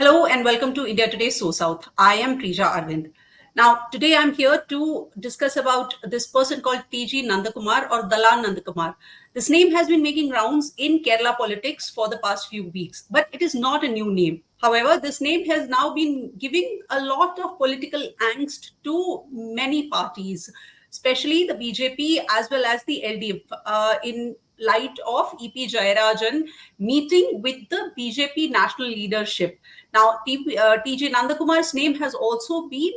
Hello and welcome to India Today SoSouth. I am Prija Arvind. Now, today I'm here to discuss about this person called TG Nandakumar or Dallal Nandakumar. This name has been making rounds in Kerala politics for the past few weeks, but it is not a new name. However, this name has now been giving a lot of political angst to many parties, especially the BJP as well as the LDF, in light of EP Jayarajan meeting with the BJP national leadership. Now, TG Nandakumar's name has also been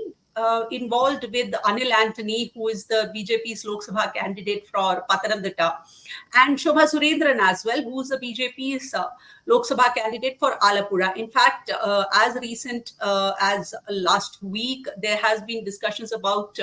involved with Anil Antony, who is the BJP's Lok Sabha candidate for Pathanamthitta, and Shobha Surendran as well, who is the BJP's Lok Sabha candidate for Alappuzha. In fact, as recent as last week, there has been discussions about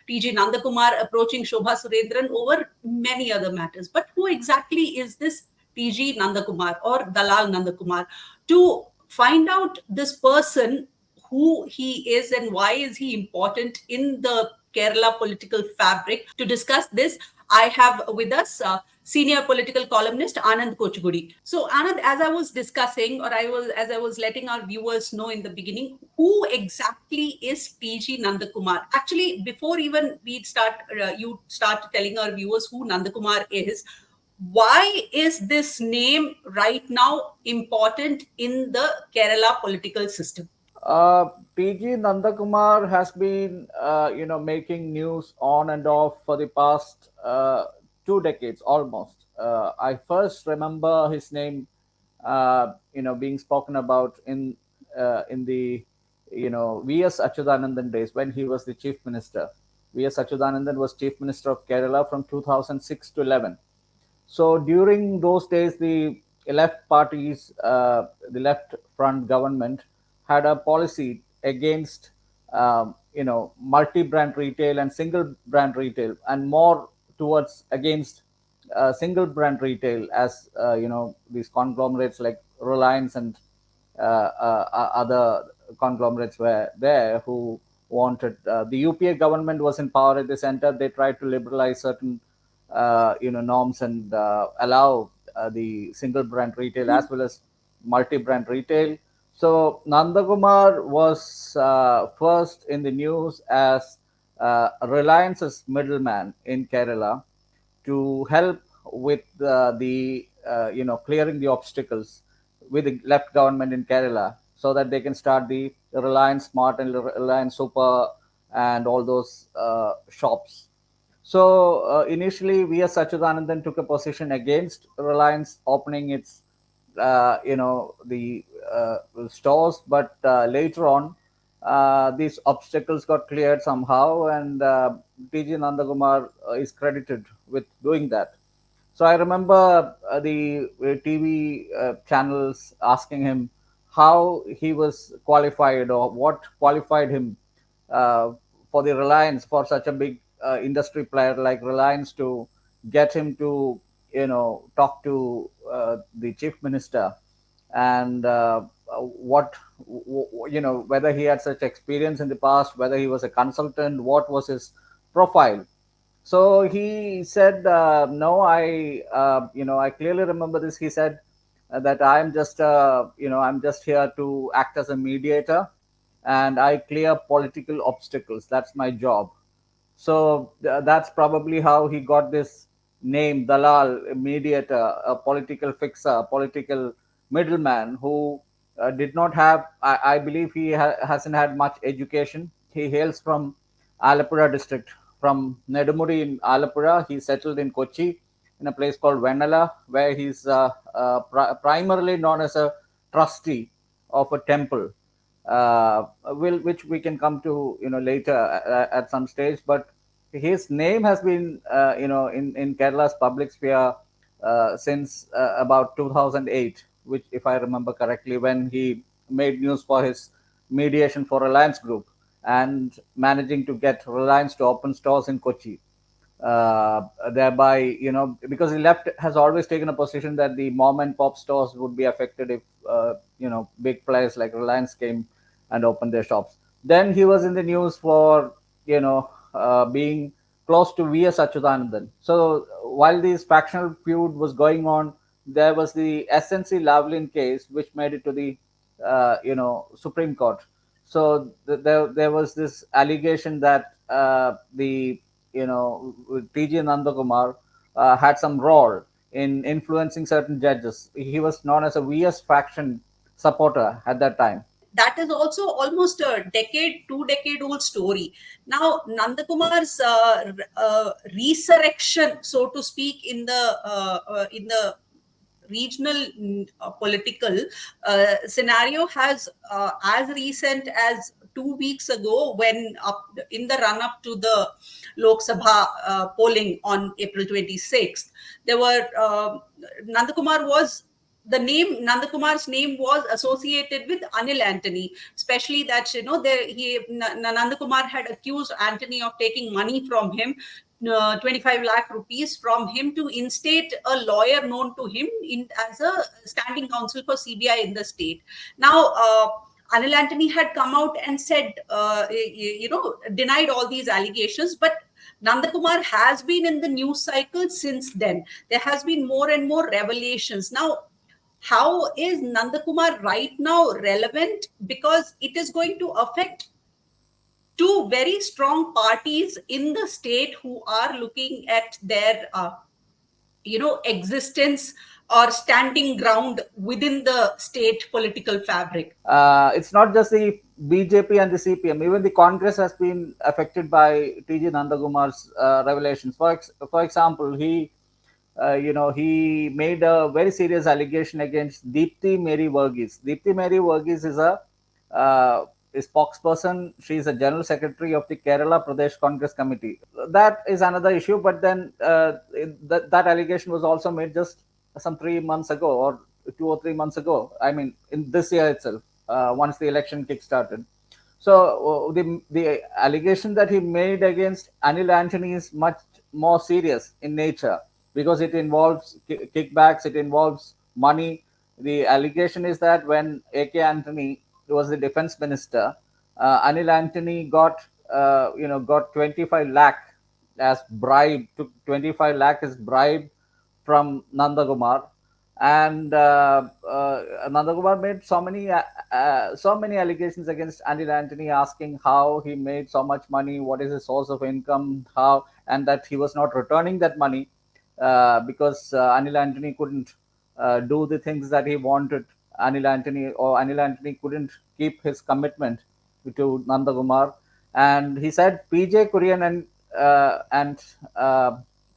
TG Nandakumar approaching Shobha Surendran over many other matters. But who exactly is this TG Nandakumar or Dallal Nandakumar? To find out this person, who he is and why is he important in the Kerala political fabric. To discuss this, I have with us senior political columnist Anand Kochugudi. So Anand, as I was discussing, or as I was letting our viewers know in the beginning, who exactly is TG Nandakumar? Actually, before even you start telling our viewers who Nandakumar is, why is this name right now important in the Kerala political system? Uh, TG Nandakumar has been, making news on and off for the past 2 decades almost. I first remember his name, being spoken about in the, V.S. Achyutanandan days when he was the chief minister. V.S. Achyutanandan was chief minister of Kerala from 2006 to 11. So during those days, the left parties, the left front government had a policy against, multi-brand retail and single brand retail, and more towards against single brand retail, as these conglomerates like Reliance and other conglomerates were there who wanted. The UPA government was in power at the center. They tried to liberalize certain norms and allow the single brand retail as well as multi brand retail. So Nandakumar was first in the news as Reliance's middleman in Kerala to help with the clearing the obstacles with the left government in Kerala, so that they can start the Reliance Smart and Reliance Super and all those shops. So initially, V.S. Achyutanandan took a position against Reliance opening its, the stores, but later on, these obstacles got cleared somehow, and TG Nandakumar is credited with doing that. So I remember the TV channels asking him how he was qualified or what qualified him uh, for the Reliance, for such a big industry player like Reliance, to get him to talk to the chief minister, and whether he had such experience in the past, whether he was a consultant, what was his profile. So he said, "No, I clearly remember this." He said that I'm just here to act as a mediator, and I clear political obstacles. That's my job. So that's probably how he got this name, Dalal, a mediator, a political fixer, a political middleman who did not have. I believe he hasn't had much education. He hails from Alappuzha district, from Nedumudi in Alappuzha. He settled in Kochi in a place called Vennala, where he's primarily known as a trustee of a temple, which we can come to later at some stage. But his name has been in Kerala's public sphere since about 2008, which, if I remember correctly, when he made news for his mediation for Reliance Group and managing to get Reliance to open stores in Kochi. Thereby, because the left has always taken a position that the mom and pop stores would be affected if big players like Reliance came and opened their shops. Then he was in the news for being close to V.S. Achyutanandan. So while this factional feud was going on, there was the SNC Lavalin case, which made it to the Supreme Court. So there was this allegation that the TG Nandakumar had some role in influencing certain judges. He was known as a VS faction supporter at that time. That is also almost a decade, 2 decade old story. Now, Nandakumar's resurrection, so to speak, in the regional political scenario has as recent as 2 weeks ago, when up in the run up to the Lok Sabha polling on April 26th, there were Nandakumar was the name Nandakumar's name was associated with Anil Antony, especially that Nandakumar had accused Antony of taking money from him, 25 lakh rupees from him, to instate a lawyer known to him as a standing counsel for CBI in the state. Now, Anil Antony had come out and said, denied all these allegations, but Nandakumar has been in the news cycle since then. There has been more and more revelations. Now, how is Nandakumar right now relevant? Because it is going to affect two very strong parties in the state who are looking at their existence or standing ground within the state political fabric. It's not just the BJP and the CPM. Even the Congress has been affected by TG Nandakumar's revelations. For example, he made a very serious allegation against Deepthi Mary Verghese. Deepthi Mary Verghese is a spokesperson. She is a general secretary of the Kerala Pradesh Congress Committee. That is another issue. But then that allegation was also made just some 3 months ago, or 2 or 3 months ago. I mean, in this year itself, once the election kick-started. So the allegation that he made against Anil Antony is much more serious in nature, because it involves kickbacks, it involves money. The allegation is that when AK Antony was the defense minister, Anil Antony got 25 lakh as bribe, took 25 lakh as bribe from Nandakumar. And Nandakumar made so many allegations against Anil Antony, asking how he made so much money, what is his source of income, how, and that he was not returning that money because Anil Antony couldn't do the things that he wanted. Anil Antony couldn't keep his commitment to Nandakumar, and he said PJ Kurian and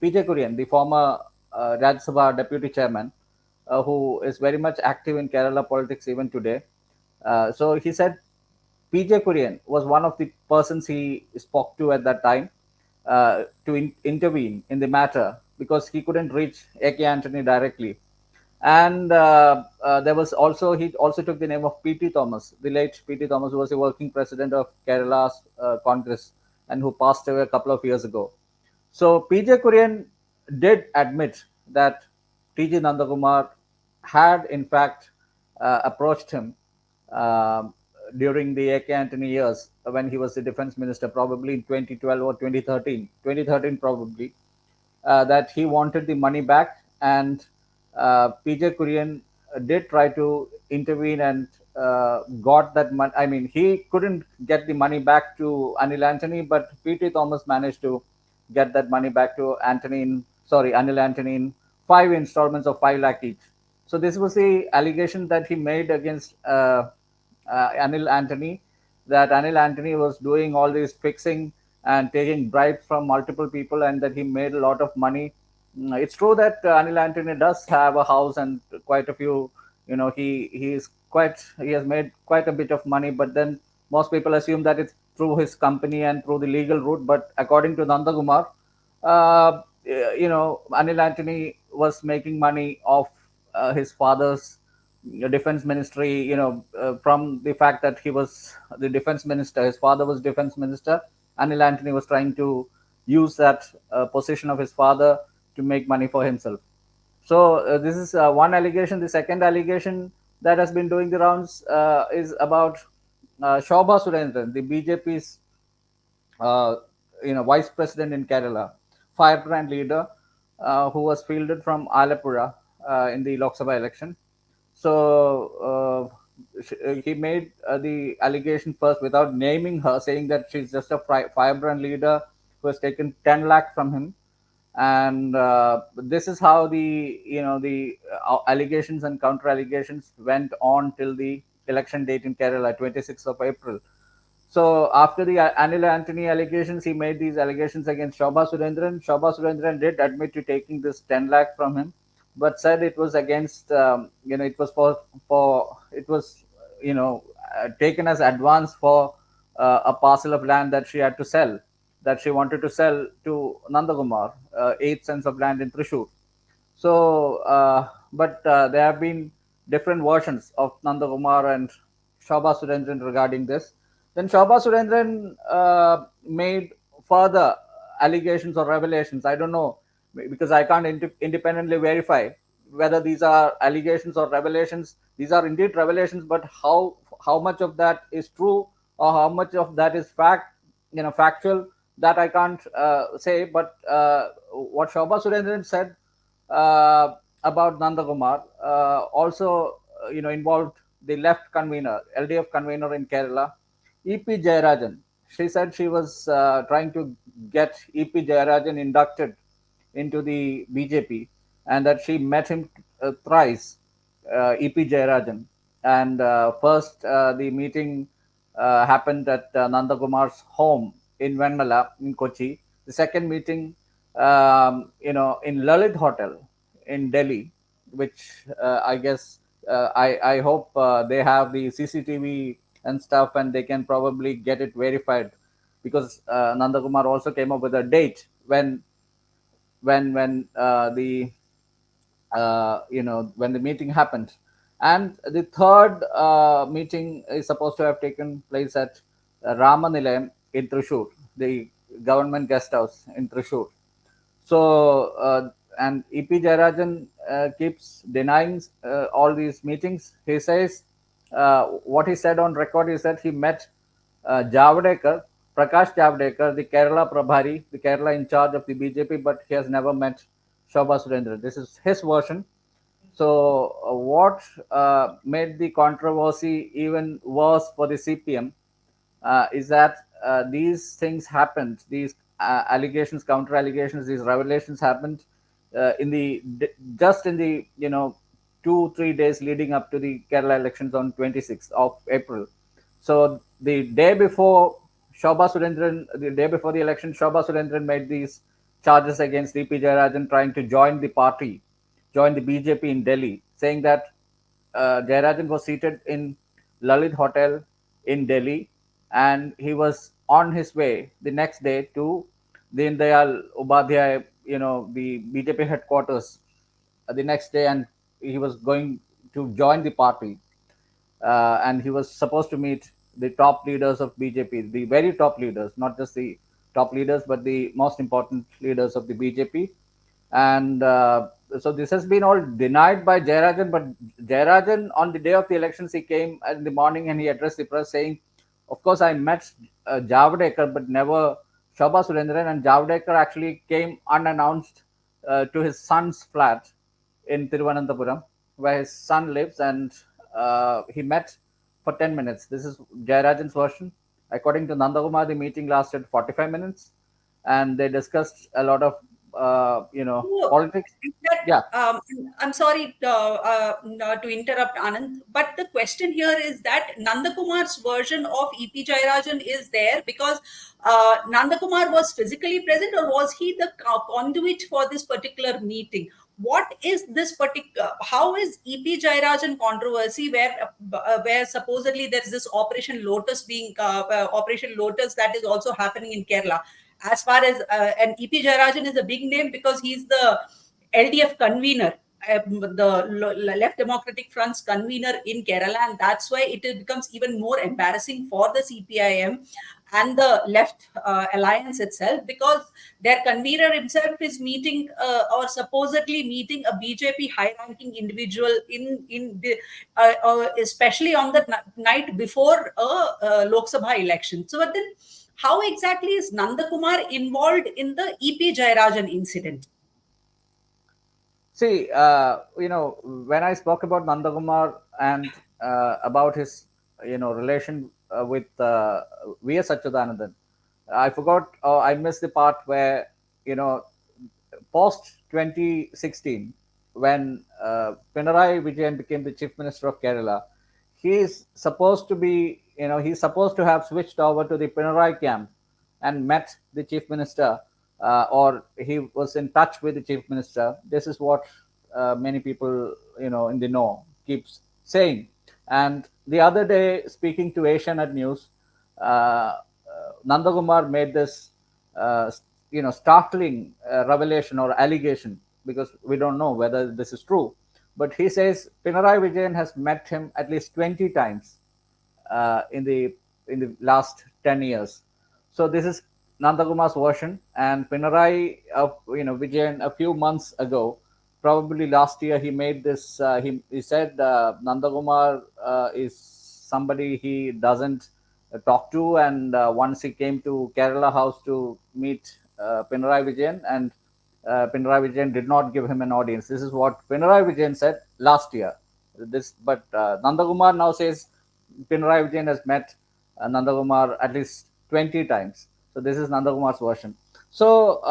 PJ Kurian, the former Rajya Sabha deputy chairman, who is very much active in Kerala politics even today. So he said PJ Kurian was one of the persons he spoke to at that time to intervene in the matter, because he couldn't reach AK Antony directly. And there was also, he also took the name of P.T. Thomas, the late P.T. Thomas, who was a working president of Kerala's Congress and who passed away a couple of years ago. So PJ Kurian did admit that TG Nandakumar had in fact approached him during the AK Antony years when he was the defense minister, probably in 2012 or 2013 probably, that he wanted the money back. And PJ Kurian did try to intervene and got that money. I mean, he couldn't get the money back to Anil Antony, but P.T. Thomas managed to get that money back to Anil Antony in 5 installments of 5 lakh each. So this was the allegation that he made against Anil Antony, that Anil Antony was doing all this fixing and taking bribes from multiple people, and that he made a lot of money. It's true that Anil Antony does have a house and quite a few, he has made quite a bit of money, but then most people assume that it's through his company and through the legal route. But according to Nandakumar, Anil Antony was making money off his father's defense ministry, from the fact that he was the defense minister, his father was defense minister. Anil Antony was trying to use that position of his father to make money for himself. So this is one allegation. The second allegation that has been doing the rounds is about Shobha Surendran, the BJP's vice president in Kerala, firebrand leader, who was fielded from Alappuzha in the Lok Sabha election. So he made the allegation first without naming her, saying that she's just a firebrand leader who has taken 10 lakh from him. And this is how the allegations and counter allegations went on till the election date in Kerala, 26th of April. So after the Anil Antony allegations, he made these allegations against Shobha Surendran. Shobha Surendran did admit to taking this 10 lakh from him, but said it was against, it was it was, taken as advance for a parcel of land that she had to sell, that she wanted to sell to Nandakumar, 8 cents of land in Thrissur. So, but there have been different versions of Nandakumar and Shobha Surendran regarding this. Then Shobha Surendran made further allegations or revelations. I don't know, because I can't independently verify whether these are allegations or revelations. These are indeed revelations, but how much of that is true or how much of that is factual, that I can't say. But what Shobha Surendran said about Nandakumar also involved the left convener, LDF convener in Kerala, EP Jayarajan. She said she was trying to get EP Jayarajan inducted into the BJP, and that she met him thrice, EP Jayarajan. And first, the meeting happened at Nandakumar's home in Venmala in Kochi. The second meeting, in Lalit Hotel in Delhi, which I guess I hope they have the CCTV and stuff, and they can probably get it verified, because Nandakumar also came up with a date when the meeting happened. And the third meeting is supposed to have taken place at Ramanilayam in Thrissur, the government guest house in Thrissur. So, and EP Jayarajan keeps denying all these meetings. He says, what he said on record is that he met Javadekar, Prakash Javadekar, the Kerala Prabhari, the Kerala in charge of the BJP, but he has never met Shobha Surendran. This is his version. So, what made the controversy even worse for the CPM is that these things happened, these allegations, counter allegations, these revelations happened in the just in the 2-3 days leading up to the Kerala elections on 26th of April. So the day before the day before the election, Shobha Surendran made these charges against DP Jayarajan, trying to join the party, join the BJP in Delhi, saying that Jayarajan was seated in Lalit Hotel in Delhi, and he was on his way the next day to Deen Dayal Upadhyay, the BJP headquarters, the next day, and he was going to join the party. And he was supposed to meet the top leaders of BJP, the very top leaders, not just the top leaders, but the most important leaders of the BJP. And so this has been all denied by Jayarajan. But Jayarajan, on the day of the elections, he came in the morning and he addressed the press saying, of course, I met Javadekar, but never Shobha Surendran. And Javadekar actually came unannounced to his son's flat in Thiruvananthapuram, where his son lives, and he met for 10 minutes. This is Jayarajan's version. According to Nandakumar, the meeting lasted 45 minutes, and they discussed a lot of, So, politics. is that, Yeah. I'm sorry to interrupt, Anand, but the question here is that Nandakumar's version of EP Jayarajan is there because Nandakumar was physically present, or was he the conduit for this particular meeting? What is this particular? How is EP Jayarajan controversy where supposedly there is this Operation Lotus that is also happening in Kerala? As far as and EP Jayarajan is a big name because he's the LDF convener, the Left Democratic Front's convener in Kerala, and that's why it becomes even more embarrassing for the CPIM and the Left Alliance itself, because their convener himself is meeting or supposedly meeting a BJP high-ranking individual especially on the night before a Lok Sabha election. So, but then how exactly is Nandakumar involved in the EP Jayarajan incident? See, when I spoke about Nandakumar and about his relation with V.S. Achyutanandan. I forgot. I missed the part where you know post 2016, when Pinarayi Vijayan became the chief minister of Kerala, he's supposed to be, he's supposed to have switched over to the Pinarayi camp and met the chief minister, or he was in touch with the chief minister. This is what many people, in the know, keeps saying. And the other day, speaking to Asianet News, Nandakumar made this, startling revelation or allegation, because we don't know whether this is true. But he says Pinarayi Vijayan has met him at least 20 times in the last 10 years. So this is Nandakumar's version, and Pinarayi, Vijayan, a few months ago, probably last year, he made this. He said Nandakumar is somebody he doesn't talk to, and once he came to Kerala House to meet Pinarayi Vijayan, and Pinarayi Vijayan did not give him an audience. This is what Pinarayi Vijayan said last year. But Nandakumar now says Pinarayi Vijayan has met Nandakumar at least 20 times. So this is Nandakumar's version. So,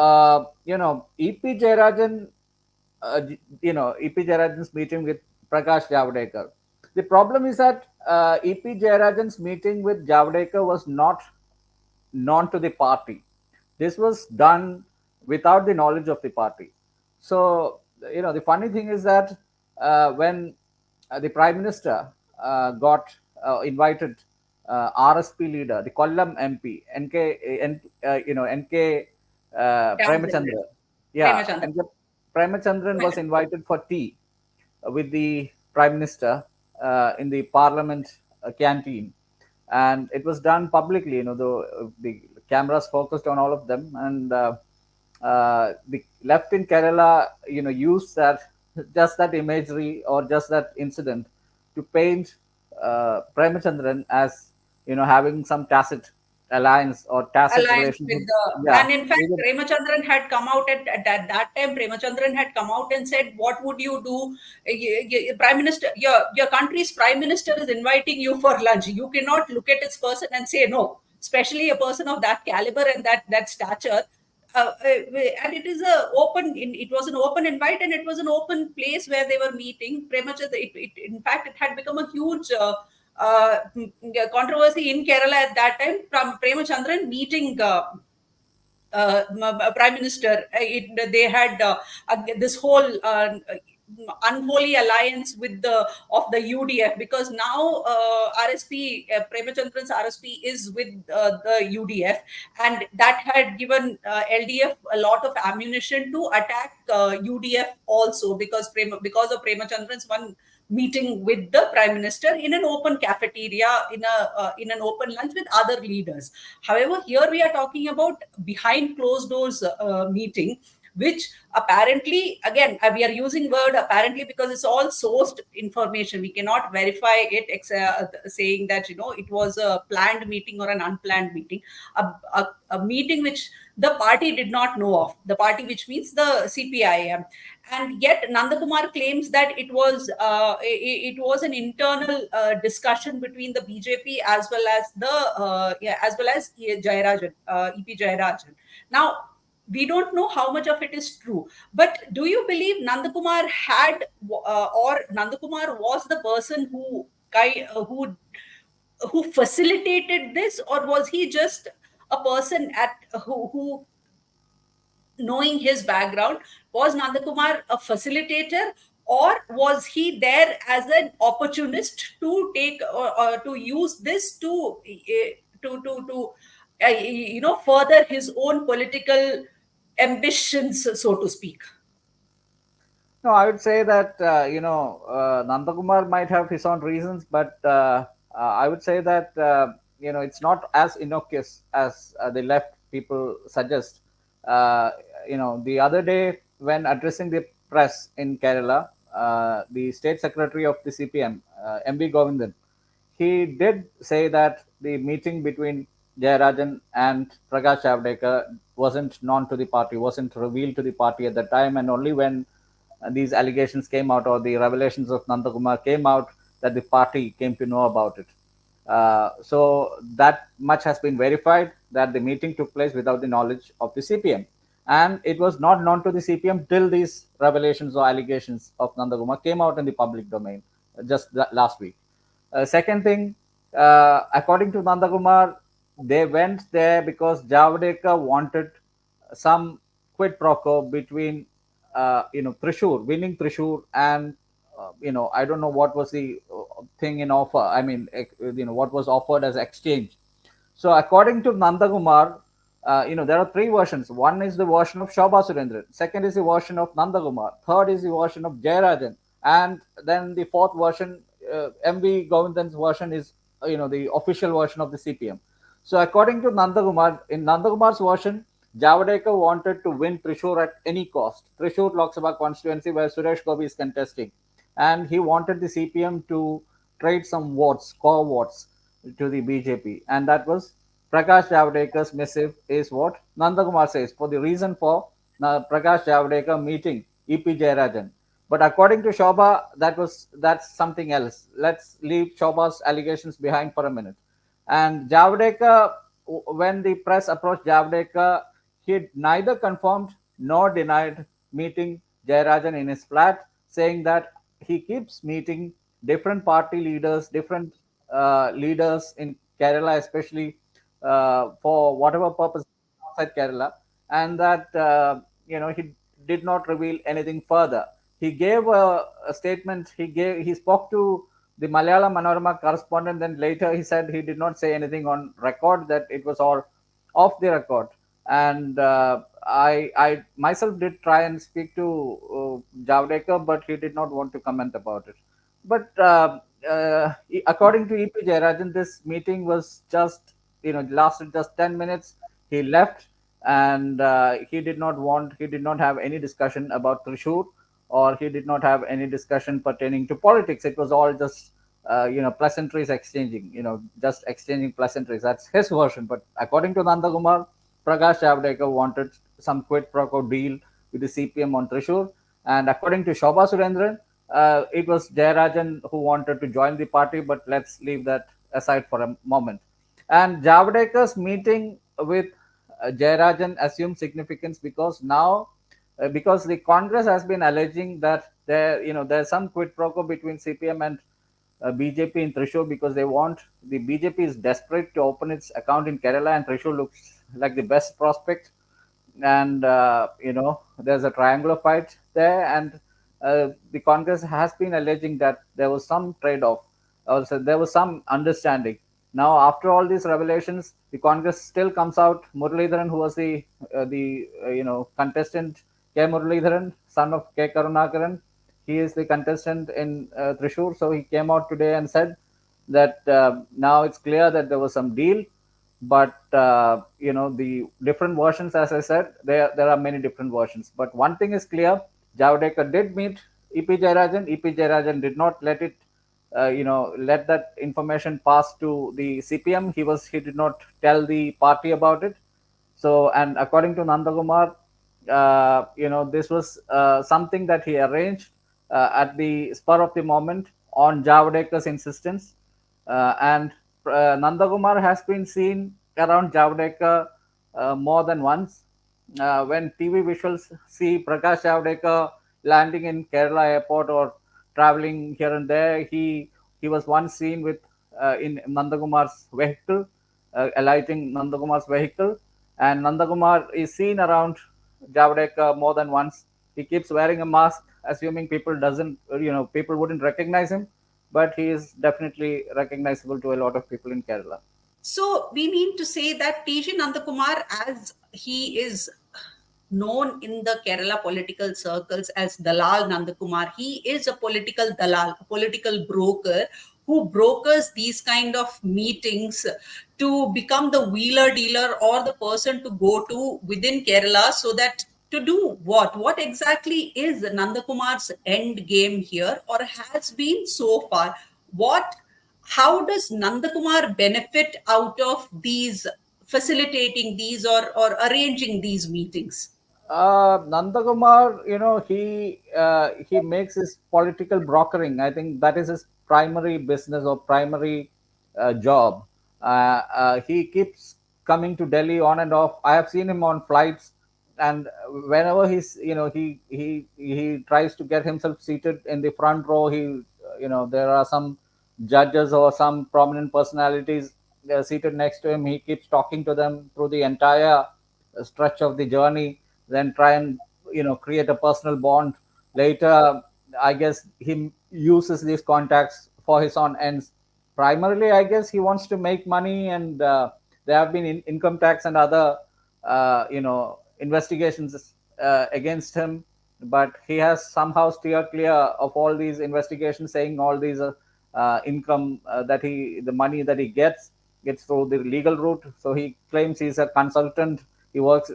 EP Jayarajan, EP Jayarajan's meeting with Prakash Javadekar. The problem is that EP Jayarajan's meeting with Javadekar was not known to the party. This was done without the knowledge of the party. So, the funny thing is that when the Prime Minister got invited, RSP leader, the Kollam MP, NK Premachandra. Yeah, Premachandra. NK Premachandran was invited for tea with the Prime Minister in the Parliament canteen, and it was done publicly. The cameras focused on all of them, and the left in Kerala, used that, just that imagery or just that incident, to paint Premachandran as having some tacit alliance or tacit Alliance with relationship. the, Yeah, and in fact with Premachandran had come out at that time. Premachandran had come out and said, what would you do? Prime Minister, your country's Prime Minister is inviting you for lunch. You cannot look at this person and say no, especially a person of that caliber and that stature. And it is it was an open invite, and it was an open place where they were meeting. Premachandra, in fact, it had become a huge controversy in Kerala at that time, from Premachandran meeting Prime Minister. They had this whole unholy alliance with the of the UDF, because now RSP Premachandran's RSP is with the UDF, and that had given LDF a lot of ammunition to attack UDF also, because of Premachandran's one meeting with the Prime Minister in an open cafeteria, in an open lunch with other leaders. However, here we are talking about behind closed doors meeting, which apparently, again, we are using word apparently because it's all sourced information. We cannot verify it, saying that it was a planned meeting or an unplanned meeting, a meeting which the party did not know of, the party, which means the CPIM. And yet Nandakumar claims that it was an internal discussion between the BJP as well as Jayarajan, EP Jayarajan. Now, we don't know how much of it is true, but do you believe Nandakumar or Nandakumar was the person who facilitated this, or was he just a person who, knowing his background, was Nandakumar a facilitator, or was he there as an opportunist to take, or to use this to further his own political ambitions, so to speak? No, I would say that Nandakumar might have his own reasons, but I would say that it's not as innocuous as the left people suggest. The other day, when addressing the press in Kerala, the state secretary of the CPM, MB Govindan, he did say that the meeting between Jayarajan and Prakash Javadekar wasn't known to the party, wasn't revealed to the party at the time, and only when these allegations came out, or the revelations of Nandakumar came out, that the party came to know about it. So that much has been verified, that the meeting took place without the knowledge of the CPM. And it was not known to the CPM till these revelations or allegations of Nandakumar came out in the public domain just last week. Second thing, according to Nandakumar, they went there because Javadekar wanted some quid pro quo between, Trishur, winning Trishur, and I don't know what was the thing in offer. I mean, what was offered as exchange. So according to Nandakumar, there are three versions. One is the version of Shobha Surendran. Second is the version of Nandakumar. Third is the version of Jayarajan. And then the fourth version, MV Govindan's version, is the official version of the CPM. So according to Nandakumar, in Nandakumar's version, Javadekar wanted to win Trishur at any cost. Trishur Lok Sabha constituency where Suresh Gopi is contesting. And he wanted the CPM to trade some votes, core votes, to the BJP. And that was Prakash Javadekar missive, is what Nandakumar says for the reason for Prakash Javadekar meeting EP Jayarajan. But according to Shobha, that's something else. Let's leave Shobha's allegations behind for a minute. And Javadekar, when the press approached Javadekar, he neither confirmed nor denied meeting Jayarajan in his flat, saying that he keeps meeting different party leaders, different leaders in Kerala, especially for whatever purpose outside Kerala, and that he did not reveal anything further. He gave a statement. He spoke to the Malayalam Manorama correspondent. Then later he said he did not say anything on record, that it was all off the record. And I myself did try and speak to Javadekar, but he did not want to comment about it. But according to EP Jayarajan, this meeting was just, lasted just 10 minutes. He left, and he did not have any discussion about Trishur, or he did not have any discussion pertaining to politics. It was all just, pleasantries exchanging, just exchanging pleasantries. That's his version. But according to Nandakumar, Prakash Javadekar wanted some quid pro quo deal with the CPM on Trishur. And according to Shobha Surendran, it was Jayarajan who wanted to join the party, but let's leave that aside for a moment. And Javadekar's meeting with Jayarajan assumed significance because now, because the Congress has been alleging that there's some quid pro quo between CPM and BJP in Trishur, because the BJP is desperate to open its account in Kerala, and Trishur looks like the best prospect. And there's a triangular fight there, and the Congress has been alleging that there was some trade-off, also there was some understanding. Now after all these revelations, the Congress still comes out. Muralidharan, who was the contestant, K Muralidharan, son of K Karunakaran, he is the contestant in Trishur. So he came out today and said that now it's clear that there was some deal. But the different versions, as I said, there are many different versions. But one thing is clear: Javadekar did meet EP Jayarajan. EP Jayarajan did not let that information pass to the CPM. He did not tell the party about it. So, and according to Nandakumar, this was something that he arranged at the spur of the moment on Javadekar's insistence. And Nandakumar has been seen around Javadekar more than once. When TV visuals see Prakash Javadekar landing in Kerala airport or traveling here and there, he was once seen with in Nandakumar's vehicle, alighting Nandakumar's vehicle, and Nandakumar is seen around Javadekar more than once. He keeps wearing a mask, assuming people wouldn't recognize him, but he is definitely recognizable to a lot of people in Kerala. So we mean to say that TG Nandakumar, as he is known in the Kerala political circles as Dallal Nandakumar, he is a political dalal, a political broker who brokers these kind of meetings to become the wheeler dealer or the person to go to within Kerala, so that to do what? What exactly is Nandakumar's end game here, or has been so far? What How does Nandakumar benefit out of these, facilitating these, or arranging these meetings? Nandakumar, he makes his political brokering. I think that is his primary business or primary job. He keeps coming to Delhi on and off. I have seen him on flights, and whenever he tries to get himself seated in the front row, there are some judges or some prominent personalities seated next to him. He keeps talking to them through the entire stretch of the journey, then try and create a personal bond. Later, I guess he uses these contacts for his own ends. Primarily, I guess he wants to make money, and there have been income tax and other investigations against him, but he has somehow steered clear of all these investigations, saying all these income the money that he gets through the legal route. So he claims he's a consultant. He worked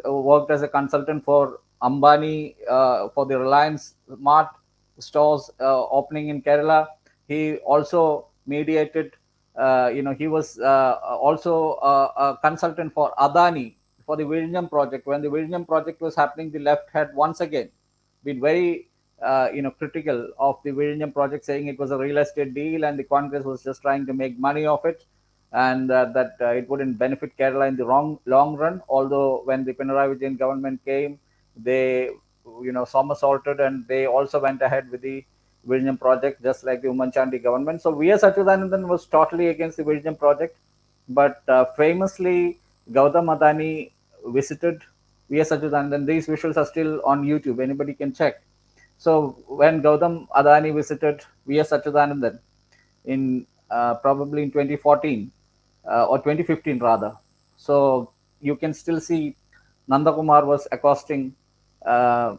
as a consultant for Ambani, for the Reliance Mart stores opening in Kerala. He also mediated. He was also a consultant for Adani for the Vizhinjam project. When the Vizhinjam project was happening, the left had once again been very critical of the Vizhinjam project, saying it was a real estate deal and the Congress was just trying to make money of it, and that it wouldn't benefit Kerala in the long run. Although when the Pinarayi Vijayan government came, they somersaulted, and they also went ahead with the Vizhinjam project, just like the Umanchandi government. So V.S. Achuthanandan was totally against the Vizhinjam project, but famously Gautam Adani visited V.S. Achuthanandan. These visuals are still on YouTube. Anybody can check. So when Gautam Adani visited V.S. Achuthanandan in probably in 2014 or 2015 rather, so you can still see Nandakumar was accosting uh,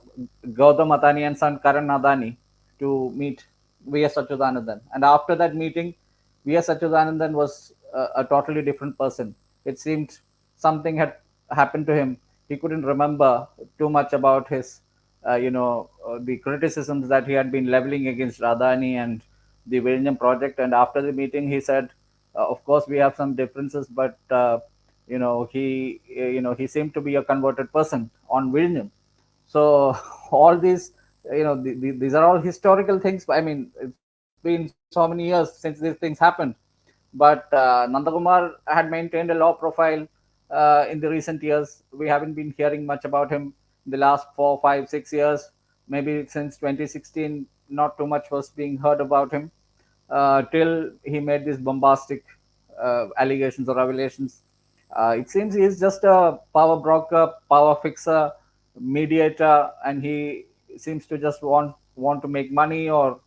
Gautam Adani and son Karan Adani to meet V.S. Achuthanandan. And after that meeting, V.S. Achuthanandan was a totally different person. It seemed something had happened to him. He couldn't remember too much about the criticisms that he had been leveling against Adani and the Vizhinjam project. And after the meeting, he said, "Of course, we have some differences, but he seemed to be a converted person on Vizhinjam." So all these, these are all historical things. I mean, it's been so many years since these things happened, but Nandakumar had maintained a low profile in the recent years. We haven't been hearing much about him in the last 4, 5, 6 years. Maybe since 2016, not too much was being heard about him till he made these bombastic allegations or revelations. It seems he is just a power broker, power fixer, mediator, and he seems to just want to make money, or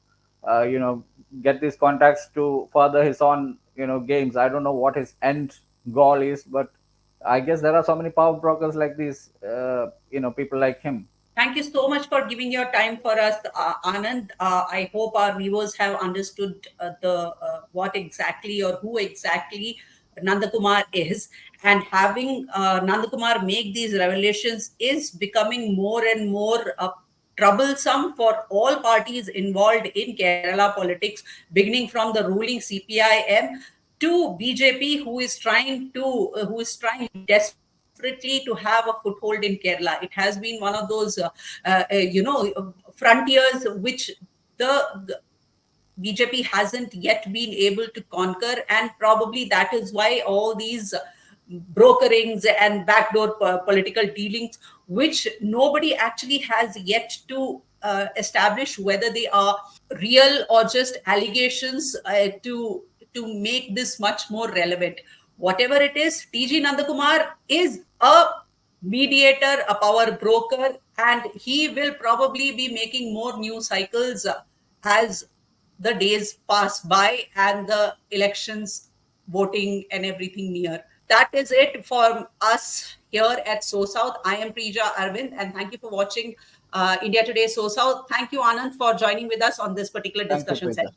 get these contacts to further his own games. I don't know what his end goal is, but I guess there are so many power brokers like these, people like him. Thank you so much for giving your time for us, Anand. I hope our viewers have understood the what exactly or who exactly Nandakumar is, and having Nandakumar make these revelations is becoming more and more troublesome for all parties involved in Kerala politics, beginning from the ruling CPIM to BJP, who is trying desperately to have a foothold in Kerala. It has been one of those frontiers which the BJP hasn't yet been able to conquer, and probably that is why all these brokerings and backdoor political dealings, which nobody actually has yet to establish whether they are real or just allegations, to make this much more relevant. Whatever it is, TG Nandakumar is a mediator, a power broker, and he will probably be making more news cycles as the days pass by and the elections, voting, and everything near. That is it for us here at SoSouth. I am Prija Arvind, and thank you for watching India Today SoSouth. Thank you, Anand, for joining with us on this particular Thank you, discussion Preeta. session.